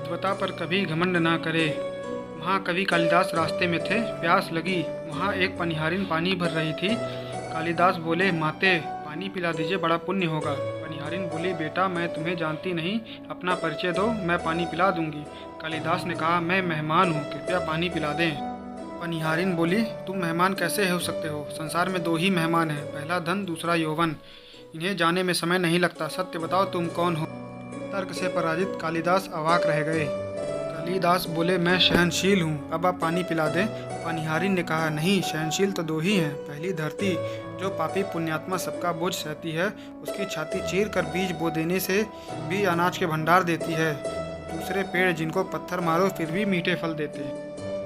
सत्वता पर कभी घमंड ना करे। महाकवि कालिदास रास्ते में थे, प्यास लगी। वहाँ एक पनिहारिन पानी भर रही थी। कालिदास बोले, माते पानी पिला दीजिए, बड़ा पुण्य होगा। पनिहारिन बोली, बेटा मैं तुम्हें जानती नहीं, अपना परिचय दो, मैं पानी पिला दूंगी। कालिदास ने कहा, मैं मेहमान हूँ, कृपया पानी पिला दें। पनिहारिन बोली, तुम मेहमान कैसे हो सकते हो? संसार में दो ही मेहमान हैं, पहला धन, दूसरा यौवन। इन्हें जाने में समय नहीं लगता। सत्य बताओ, तुम कौन हो? तर्क से पराजित कालिदास अवाक रह गए। कालिदास बोले, मैं सहनशील हूँ, अब आप पानी पिला दें। पनिहारिन ने कहा, नहीं, सहनशील तो दो ही हैं। पहली धरती, जो पापी पुण्यात्मा सबका बोझ सहती है, उसकी छाती चीर कर बीज बो देने से भी अनाज के भंडार देती है। दूसरे पेड़, जिनको पत्थर मारो फिर भी मीठे फल देते।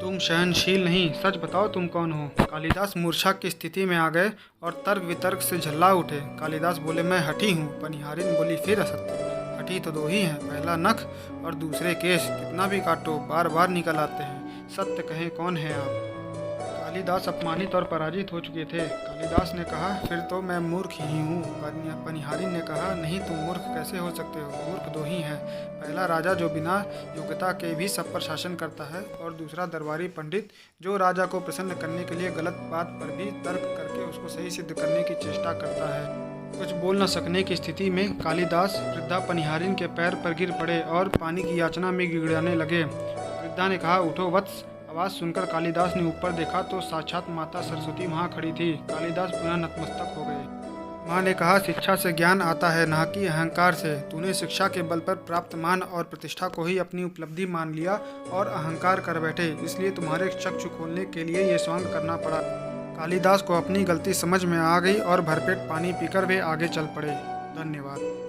तुम सहनशील नहीं, सच बताओ तुम कौन हो? कालिदास मूर्छा की स्थिति में आ गए और तर्क वितर्क से झल्ला उठे। कालिदास बोले, मैं हठी हूँ। पनिहारिन बोली, फिर असत्य। हठी तो दो ही हैं, पहला नख और दूसरे केश, कितना भी काटो बार बार निकल आते हैं। सत्य कहें, कौन है आप? कालिदास अपमानित और पराजित हो चुके थे। कालिदास ने कहा, फिर तो मैं मूर्ख ही हूँ। पनिहारिन ने कहा, नहीं, तुम मूर्ख कैसे हो सकते हो? मूर्ख दो ही हैं, पहला राजा जो बिना योग्यता के भी सब पर शासन करता है, और दूसरा दरबारी पंडित जो राजा को प्रसन्न करने के लिए गलत बात पर भी तर्क करके उसको सही सिद्ध करने की चेष्टा करता है। कुछ बोल न सकने की स्थिति में कालिदास वृद्धा पनिहारिन के पैर पर गिर पड़े और पानी की याचना में गिड़गिड़ाने लगे। वृद्धा ने कहा, उठो वत्स। आवाज़ सुनकर कालिदास ने ऊपर देखा तो साक्षात माता सरस्वती वहाँ खड़ी थी। कालिदास पुनः नतमस्तक हो गए। माँ ने कहा, शिक्षा से ज्ञान आता है, ना कि अहंकार से। तूने शिक्षा के बल पर प्राप्त मान और प्रतिष्ठा को ही अपनी उपलब्धि मान लिया और अहंकार कर बैठे, इसलिए तुम्हारे चक्षु खोलने के लिए ये स्वांग करना पड़ा। कालिदास को अपनी गलती समझ में आ गई और भरपेट पानी पीकर वे आगे चल पड़े। धन्यवाद।